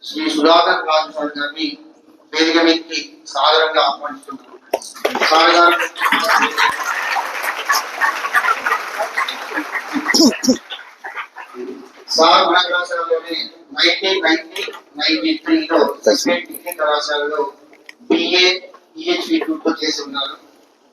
శ్రీ సుధాకర్ రాజు sir గారిని వేదిక మీదకి సాదరంగా ఆహ్వానిస్తున్నాం. సార్ గారు సార్ మన కళాశాలలోనే 1993లో డిగ్రీ కళాశాలలో BA PhD తో చేసి ఉన్నారు.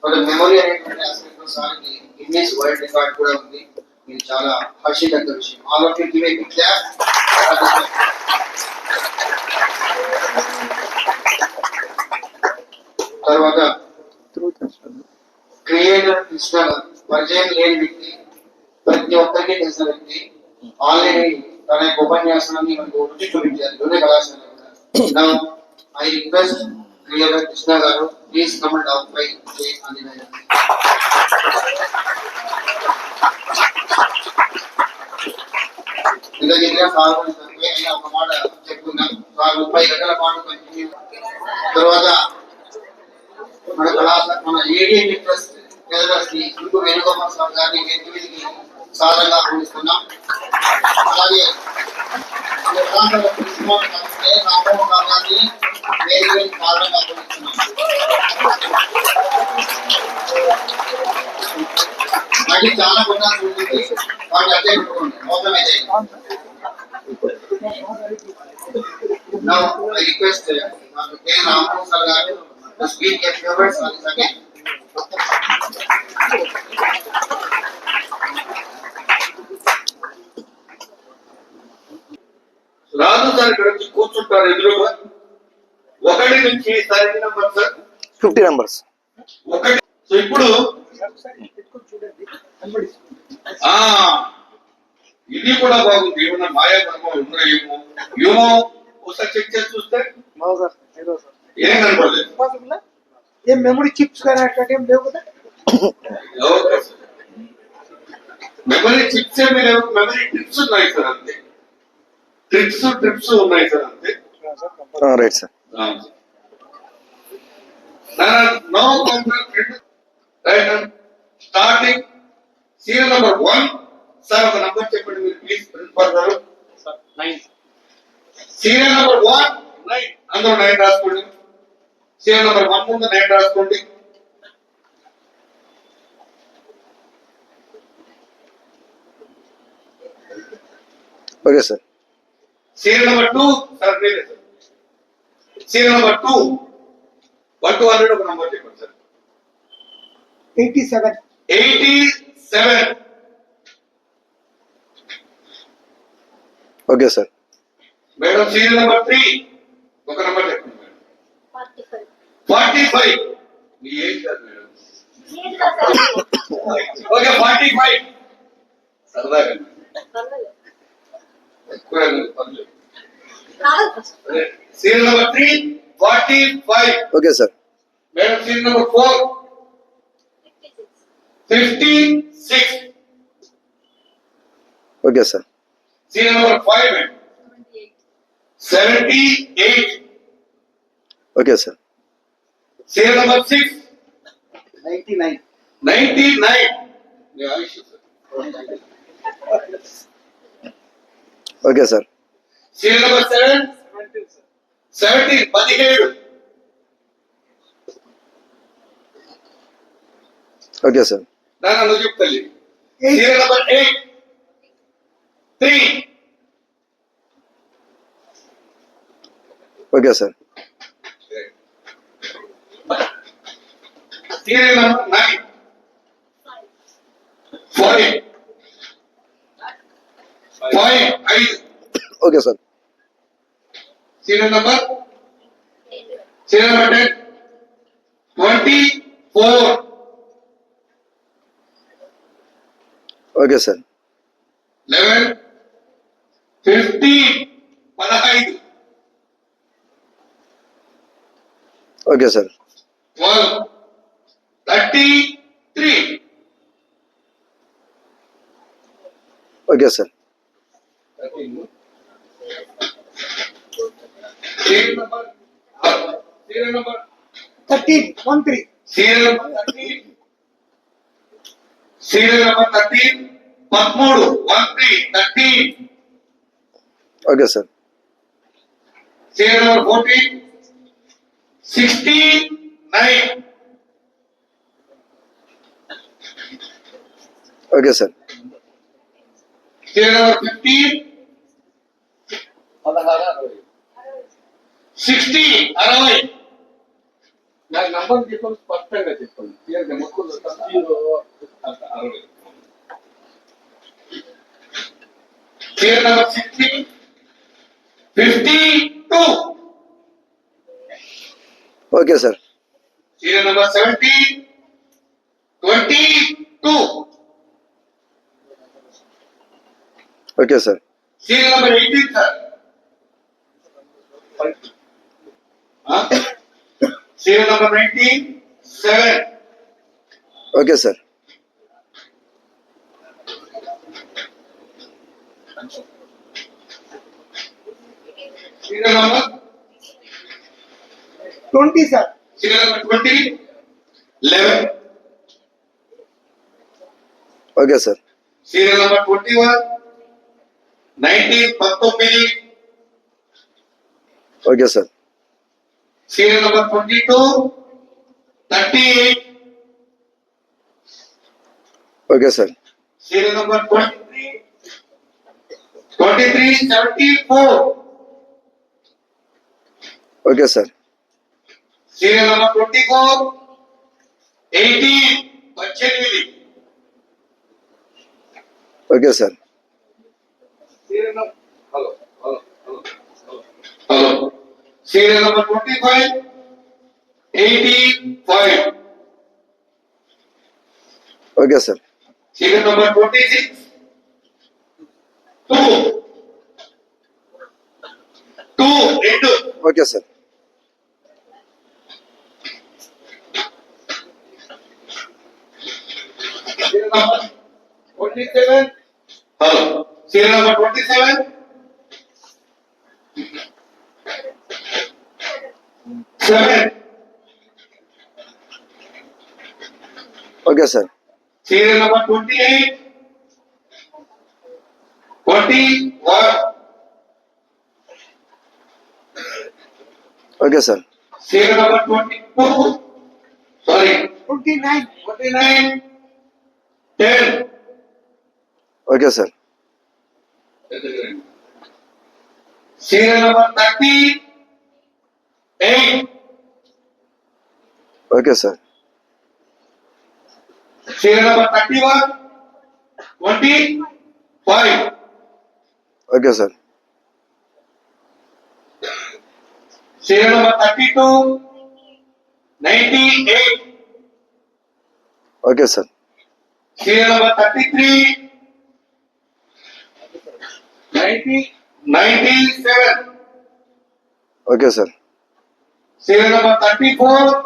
వాళ్ళ మెమొరీ అనేటువంటి ఆస్పెక్ట్ లో సార్కి గిన్నెస్ వరల్డ్ రికార్డ్ కూడా ఉంది. ఇది చాలా హర్షించదగ్గ విషయం. All of you give a big clap. తర్వాత క్రియేటర్ కృష్ణ పరిచయం లేని వ్యక్తి, ప్రతి ఒక్కరికి తెలిసిన వ్యక్తి. ఆల్రెడీ తన యొక్క ఉపన్యాసాన్ని మనకు రుచి చూపించారు యోగ కళాశాల కూడా. Now I request creator Krishna garu please come and occupy Anjaneya. ఇంతగా సాగుని ఒక మాట చెప్పుకున్నాం. 30 గంటల పాటు కంటిన్యూ. తర్వాత మన కళాశాల మన ఏడీ ఇంట్రెస్ట్ శ్రీ కుంటు వేణుగోపాల్ సార్ గారిని వేదికకి సాధారణంగా ఆహ్వానిస్తున్నాం. అలాగే మన కళాశాల ప్రిన్సిపాల్ రామోహన్ రావు గారిని వేదికకి సాధారణంగా ఆహ్వానిస్తున్నాం. మళ్ళీ చాలా కొట్టాల్సి ఉంటుంది, వాటి అదే పెట్టుకోండి అవసరమైతే. Now I request Dr. K. Ramohan sir garu to speak a few words on this again. Raju sir ఇక్కడ వచ్చి కూర్చుంటారు ఎదురుగా. 1 నుంచి సరైన నంబర్ సార్ 50 నంబర్స్ 1. సో ఇప్పుడు ఇది కూడా బాగుంది. ఏమన్నా మాయా ధర్మం ఉన్నాయేమో ఏమో ఒకసారి చెక్ చేసి చూస్తే ఏం కనపడలేదు. ఏం మెమరీ చిప్స్ కానీ అట్లాంటి ఏం లేవు కదా. మెమరీ చిప్స్ ఏమీ లేవు, మెమరీ ట్రిప్స్ ఉన్నాయి సార్ అంతే. ట్రిప్స్ ఉన్నాయి సార్ అంతే. Right sir. No complete right. Starting serial number 1 sir ఒక నంబర్ చెప్పండి మీరు ప్లీజ్ ప్రిన్సిపల్ గారు. 9 సీరియల్ నంబర్ 1 9 అందరూ 9 రాసుకోండి. సీరియల్ నంబర్ 1 ముందు 9 రాసుకోండి. Okay sir. Serial number 2 sir మీరే సార్. సీరియల్ నంబర్ 2 1 to 100 ఒక నంబర్ చెప్పండి sir. 87 okay sir. Madam serial number 3 ఒక నంబర్ చెప్పండి మేడం. 45 మీ ఏజ్ కాదు మేడం. ఓకే 45 సరదాగా serial number 3 45 okay sir. Madam serial number 4 56 okay sir. Serial number 5 78 okay sir. Serial number 6 99 మీ ఆయుష్ sir. Okay sir. Serial number 7 17 okay sir. దాని నువ్వు చెప్తాలి. Serial number 8 3 okay sir. Serial number 9 5 okay sir. Serial number 10 24 okay sir. 11 15 15 okay sir. 12 33 okay sir. Serial number 13 13 serial number 13 serial number 13 13 13 okay sir. Serial number 14, 69. Okay, sir. Serial number 15, 60, 60. నాకు number చెప్పండి, స్పష్టంగా చెప్పండి. Serial number 60, 52. Okay, sir. Serial number 17, 22. Okay, sir. Serial number 18, sir. Huh? Serial number 19, 7. Okay, sir. Serial number 20, sir. Serial number 20, 11. Okay, sir. Serial number 21, 19, 19. Okay, sir. Serial number 22, 38. Okay, sir. Serial number 23, 23, 74. Okay, sir. Serial number 24, 18, 18. Okay, sir. Serial number, hello. Serial number 25, 85. Okay, sir. Serial number 26, 2. 2. Okay, sir. Serial number 27. Hello. Serial number 27. 7. Okay, sir. Serial number 28. 21. Okay, sir. Serial number 22. Sorry. 29. 29. 10. Okay, sir. Serial number 30. 8. Okay, sir. Serial number 31. 25. Okay, sir. Serial number 32. 98. Okay, sir. Serial number 33. 97. Okay, sir. Serial number 34.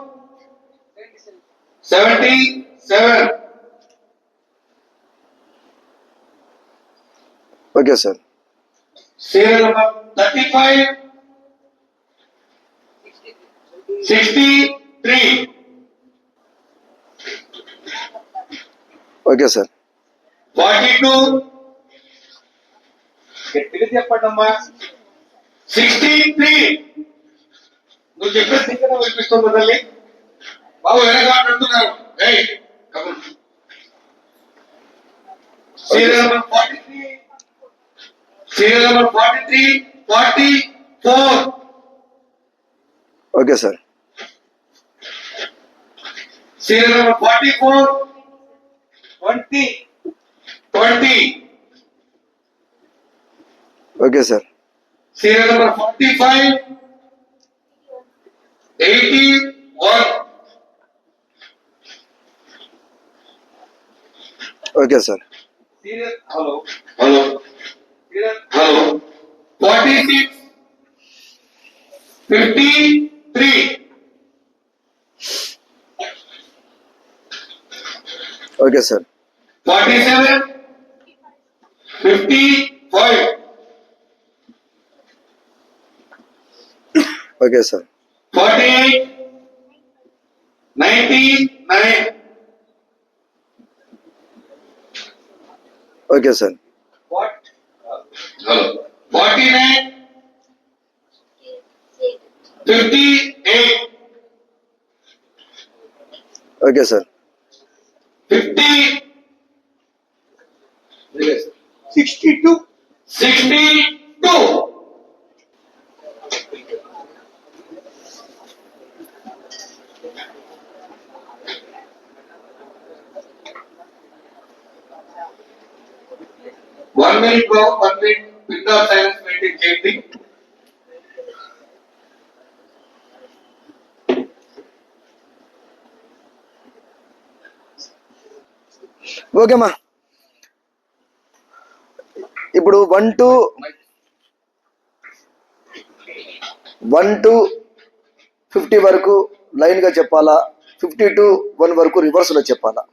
77. Okay, sir. Serial number 35. 63. Okay, sir. 42. గట్టిగా చెప్పండమ్మా. 63. నువ్వు చెప్పే సింగన వినిపిస్తుంది తల్లి. బాబు వెనక అంటున్నారు. Serial number 43. Serial number 43. 44. Okay, sir. Serial number 44, 20. Okay, sir. Serial number 45, 81. Okay, sir. Serial, hello. Serial, 46, 53. Okay, sir. 47, 55. Okay, sir. 48, 99. Okay, sir. What? Hello. 49, 58, okay sir 50, 62. 62. One minute bro, 1 minute. Without silence maintain చేయండి. ఓకేమ్మా. ఇప్పుడు 1 to 50 వరకు line గా చెప్పాలా, 50 to 1 వరకు reverse లో చెప్పాలా?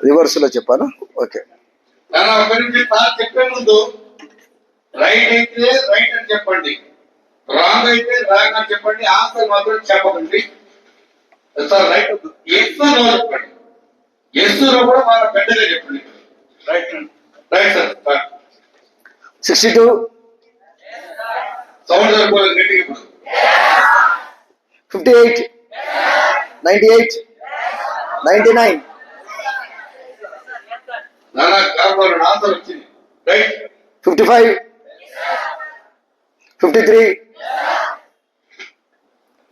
Reverse లో చెప్పాలా? ఓకే. నాన్న ఒక నిమిషం సార్ చెప్పే ముందు రైట్ అయితే రైట్ అని చెప్పండి, రాంగ్ అయితే రాంగ్ అని చెప్పండి, ఆన్సర్ మాత్రం చెప్పకండి. సార్ రైట్ ఎస్ నో చెప్పండి, ఎస్ లో కూడా బాగా పెద్దగా చెప్పండి. Right right sir. 62, సౌండ్ సరిపోలేదు గట్టిగా ఇప్పుడు. 58, 98, 99, నాన్న కాకపోతే ఆన్సర్ వచ్చింది. రైట్ 55, 53,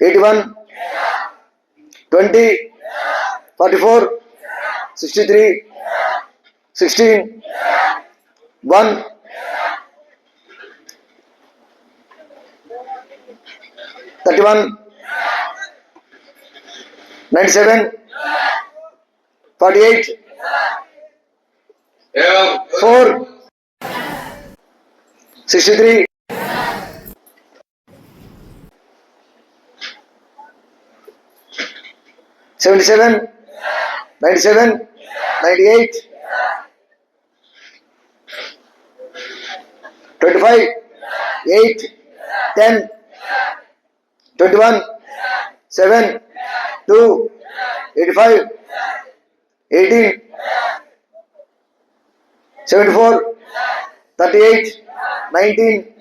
81, 20, 44, 63, 16, 1, 31, 97, 48, 4, 63, 77, 97, 98, 25, 8, 10, 21, 7, 2, 85, 18, 74, 38, 19,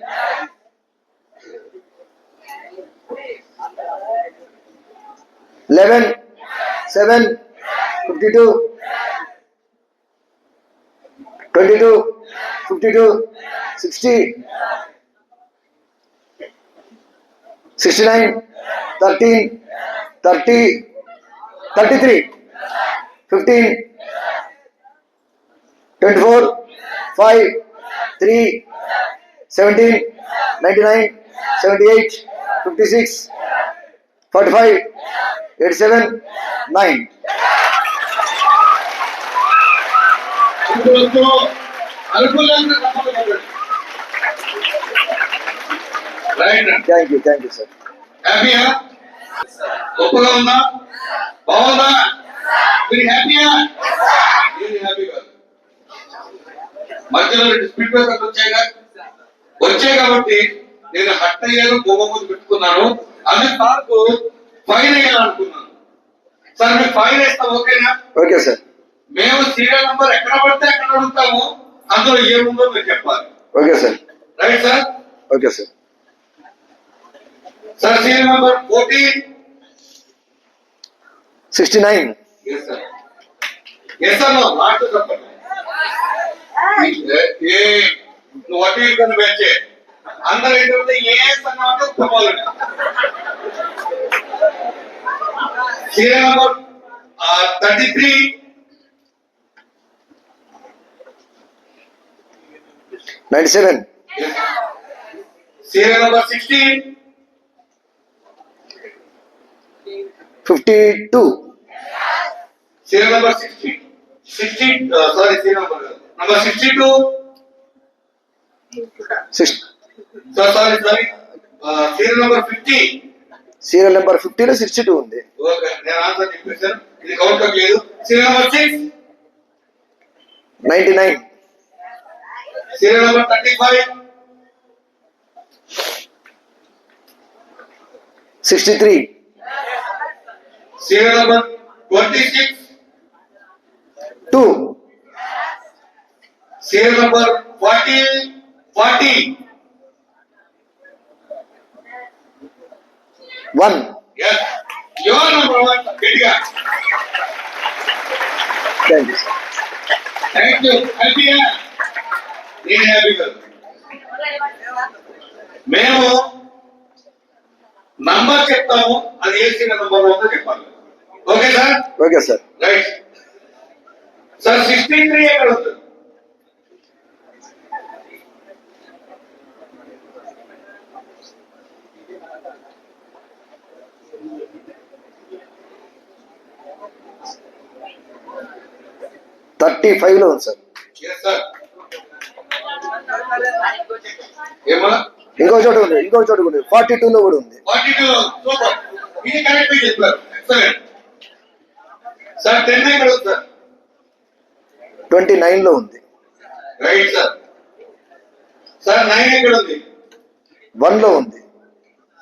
11, 7, 52, 22, 52, 60, 69, 13, 30, 33, 15, 24, 5, 3, 17, 99, 78, 56, 45, 87, 9. ఇప్పుడు అనుకూలంగా నమ్మకం. Right Thank you, sir. హ్యాపీయా? గొప్పగా ఉందా? బాగుందా? మీరు హ్యాపీయా? నేను హ్యాపీ కాదు. మధ్యలో స్పీడ్ బ్రేకర్స్ వచ్చాయి కాబట్టి నేను హట్ అయ్యాను, బొమ్మ ముందు పెట్టుకున్నాను. అది నాకు ఫైన్ వేయాలనుకున్నాను. సార్ మీకు ఫైన్ వేస్తాం, ఓకేనా? Okay, sir. మేము సీరియల్ నంబర్ ఎక్కడ పడితే అక్కడ అడుగుతాము, అందులో ఏముందో మీరు చెప్పాలి. Okay, sir. Right sir? Okay, sir. Sir serial number 14. 69. Yes sir. Yes sir, last చెప్పండి. ఏ నువ్వు అటు ఇటు వచ్చే అందరూ ఏంటంటే ఏ సన్నమాట ఉత్తమాలు. Serial number 33. 97. Serial number 16. 52. Serial number 60. Sorry, serial number 62. Sorry serial number 50. Serial number 50 లో 62 ఉంది. ఓకే, నేను ఆన్సర్ చెప్పేశాను, ఇది కౌంట్ లేదు. Serial number 6. 99. Serial number 35. 63. Serial number 26. 2. Serial number 40. 1. Yes. You are number one. గట్టిగా. Thank you. Thank you. హ్యాపీయా? నేను happy కాదు. మేము నంబర్ చెప్తాము, అది ఏ సీరియల్ నంబర్ ఉందో చెప్పాలి. Okay sir? Okay, sir. Right sir. 63 ఎక్కడ ఉంది? లో ఉంది సార్. Yes, sir. ఏమన్నా ఇంకో చోట ఉంది, 42 లో కూడా ఉంది. 42 సూపర్. ఇది కరెక్ట్ చెప్పారు. Excellent sir. 10 ఎక్కడ ఉంది సార్? 29 లో ఉంది. Right sir. సార్ 9 ఎక్కడ ఉంది? 1 లో ఉంది.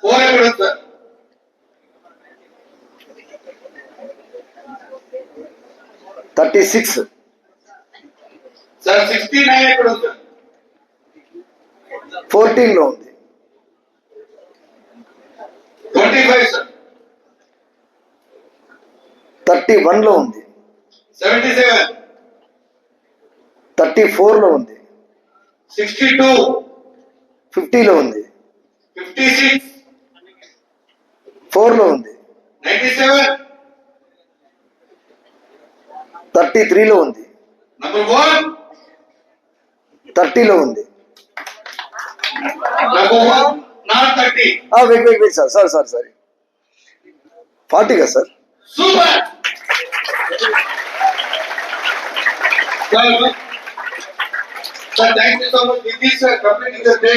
4 ఎక్కడ ఉంది సార్? 36. సార్ 69 ఎక్కడ ఉంది సార్? 14 లో ఉంది. 25 సార్. 31 లో ఉంది. 77. 34 లో ఉంది. 62. 50 లో ఉంది. 56. 4 లో ఉంది. 97. 33 లో ఉంది. నంబర్ 1. 30 లో ఉంది. Number 1 not 30. Wait sir. Sorry 40 కదా sir. Super. Sir thank you so much. This is complete the day.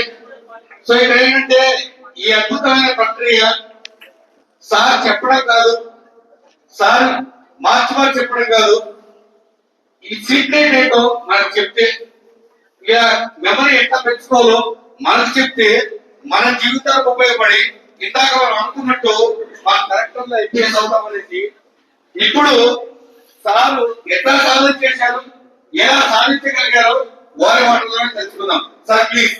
సో ఇది ఏంటంటే ఈ అద్భుతమైన ప్రక్రియ సార్ చెప్పడం కాదు, సార్ మార్చి చెప్పడం కాదు, ఈ సీక్రెట్ ఏంటో మనకు చెప్తే, ఇక మెమరీ ఎట్లా పెంచుకోవాలో మనకు చెప్తే మన జీవితాలకు ఉపయోగపడి, ఇందాక మనం అనుకున్నట్టు మా కరెక్టర్లో ఐపీఎస్ అవుతామనేసి ఇప్పుడు సారు ఎట్లా సాధన చేశారు, ఎలా సాధించగలిగారు వారి మాటలోనే తెలుసుకుందాం. Sir please.